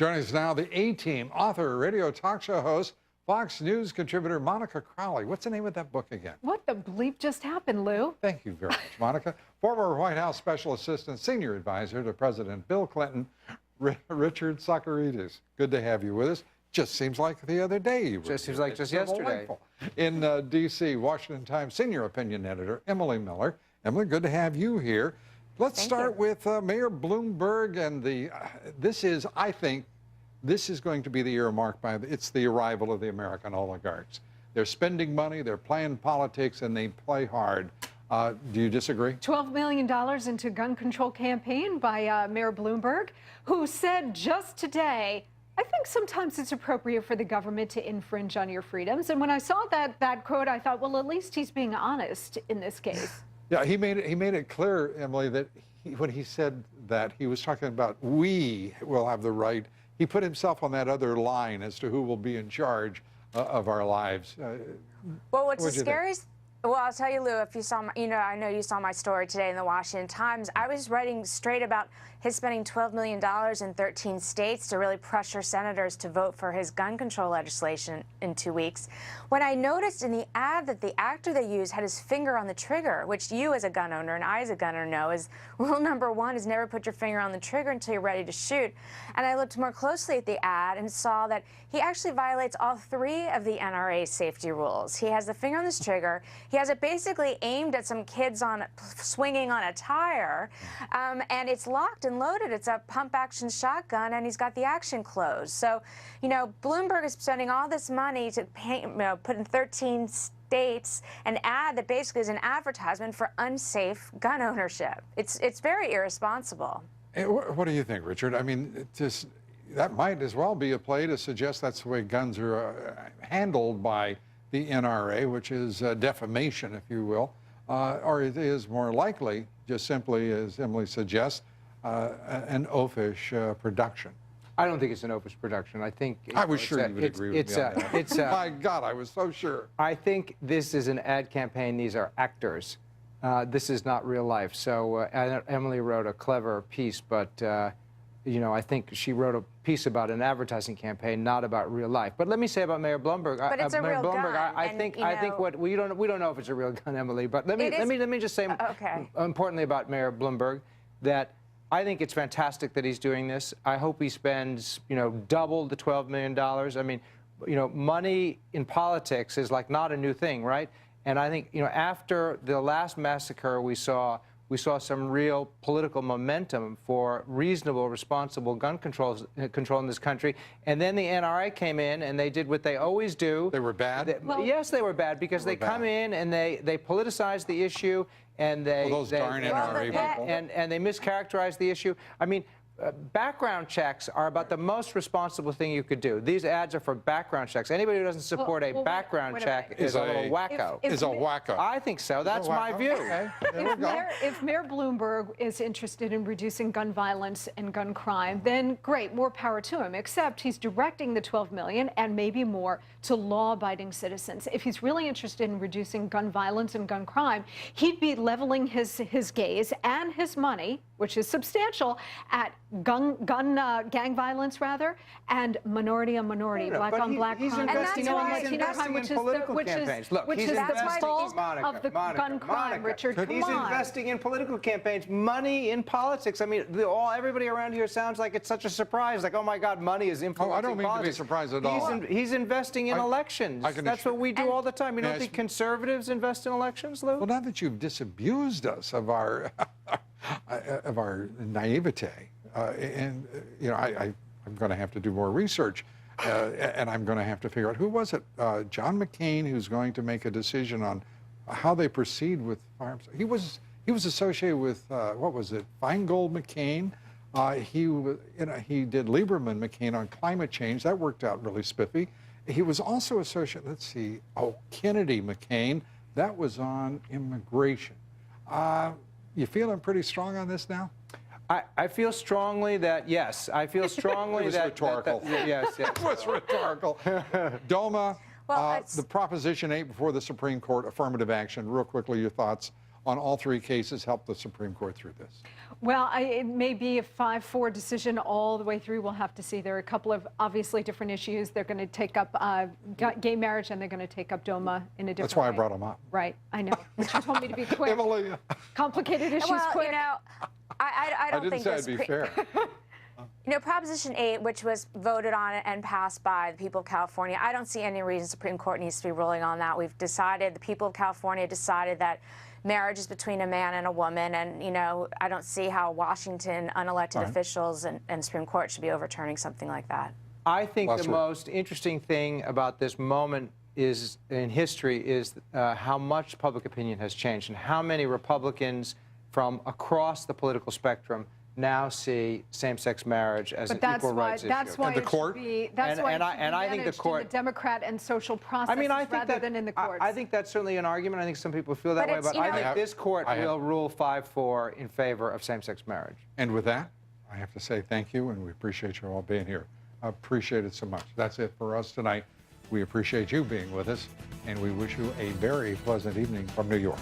Joining us now, the A-Team, author, radio talk show host, Fox News contributor Monica Crowley. What's the name of that book again? What the bleep just happened, Lou? Thank you very much, Monica. Former White House Special Assistant, Senior Advisor to President Bill Clinton, Richard Socarides. Good to have you with us. Just seems like the other day you were Just seems like just yesterday. In D.C., Washington Times Senior Opinion Editor Emily Miller. Emily, good to have you here. Let's start with Mayor Bloomberg and I think, this is going to be the year marked by, it's the arrival of the American oligarchs. They're spending money, they're playing politics, and they play hard. Do you disagree? $12 million into gun control campaign by Mayor Bloomberg, who said just today, I think sometimes it's appropriate for the government to infringe on your freedoms. And when I saw that quote, I thought, well, at least he's being honest in this case. Yeah, he made it clear, Emily, that when he said that, he was talking about we will have the right. He put himself on that other line as to who will be in charge of our lives. Well, what's the scariest? Well, I'll tell you, Lou, if you saw, I know you saw my story today in the Washington Times. I was writing straight about his spending $12 million in 13 states to really pressure senators to vote for his gun control legislation in 2 weeks. When I noticed in the ad that the actor they used had his finger on the trigger, which you as a gun owner and I as a gun owner know is rule number one is never put your finger on the trigger until you're ready to shoot. And I looked more closely at the ad and saw that he actually violates all 3 of the NRA safety rules. He has the finger on this trigger. He has it basically aimed at some kids swinging on a tire, and it's locked and loaded. It's a pump-action shotgun, and he's got the action closed. So, Bloomberg is spending all this money to put in 13 states an ad that basically is an advertisement for unsafe gun ownership. It's very irresponsible. What do you think, Richard? I mean, that might as well be a play to suggest that's the way guns are handled by the NRA, which is defamation, if you will, or it is more likely, just simply, as Emily suggests, an oafish production. I don't think it's an oafish production. I think I was sure you would agree with me on that. My God, I was so sure. I think this is an ad campaign. These are actors. This is not real life. So Emily wrote a clever piece, but I think she wrote a piece about an advertising campaign, not about real life. But let me say about Mayor Bloomberg. But it's a real gun. I think what we don't know if it's a real gun, Emily. But let me just say importantly about Mayor Bloomberg that I think it's fantastic that he's doing this. I hope he spends double the $12 million. I mean, money in politics is like not a new thing, right? And I think after the last massacre we saw some real political momentum for reasonable, responsible gun control in this country. And then the NRA came in and they did what they always do. They were bad? Yes, they were bad because they come in and they politicize the issue and those darn NRA people. And they mischaracterize the issue. I mean, background checks are about the most responsible thing you could do. These ads are for background checks. Anybody who doesn't support a background check is a little wacko. Is a wacko. I think so. That's my view. Okay. If Mayor Bloomberg is interested in reducing gun violence and gun crime, then great, more power to him, except he's directing the $12 million and maybe more to law-abiding citizens. If he's really interested in reducing gun violence and gun crime, he'd be leveling his gaze and his money, which is substantial, at gang violence, rather, and minority on minority, black on black crime, Latino on Latino crime, which is the fault of the gun crime, Richard. He's investing in political campaigns, money in politics. I mean, everybody around here sounds like it's such a surprise, like, oh my God, money is influencing I don't mean politics. to be surprised at all. He's investing in elections. That's what we do all the time. You don't think conservatives invest in elections, Lou? Well, now that you've disabused us of our naivete, I'm going to have to do more research, and I'm going to have to figure out who was it. John McCain, who's going to make a decision on how they proceed with firearms. He was associated with what was it? Feingold McCain. He did Lieberman McCain on climate change. That worked out really spiffy. He was also associated. Let's see. Oh, Kennedy McCain. That was on immigration. You feeling pretty strong on this now? I feel strongly that, yes. I feel strongly that... It was rhetorical. Yes. It was rhetorical. Doma, the Proposition 8 before the Supreme Court, affirmative action. Real quickly, your thoughts on all three cases help the Supreme Court through this? Well, it may be a 5-4 decision all the way through. We'll have to see. There are a couple of obviously different issues. They're going to take up gay marriage, and they're going to take up DOMA in a different That's why I way. brought them up. Right, I know. But you told me to be quick. Emily. Complicated issues, Well, quick. you know, I don't didn't think say this I'd be fair. You know, Proposition 8, which was voted on and passed by the people of California, I don't see any reason the Supreme Court needs to be ruling on that. We've decided, the people of California decided that marriage is between a man and a woman, and, you know, I don't see how Washington unelected officials and Supreme Court should be overturning something like that. I think Last the word. most interesting thing about this moment is in history is how much public opinion has changed and how many Republicans from across the political spectrum now see same-sex marriage as an equal rights issue. That's why And the it court? should be. That's why it should be and I think the managed court. in the Democrat and social processes I mean, I think rather that than in the courts. I think that's certainly an argument. I think some people feel that But way, it's, but you I know- think this court I have- will rule 5-4 in favor of same-sex marriage. And with that, I have to say thank you, and we appreciate you all being here. I appreciate it so much. That's it for us tonight. We appreciate you being with us, and we wish you a very pleasant evening from New York.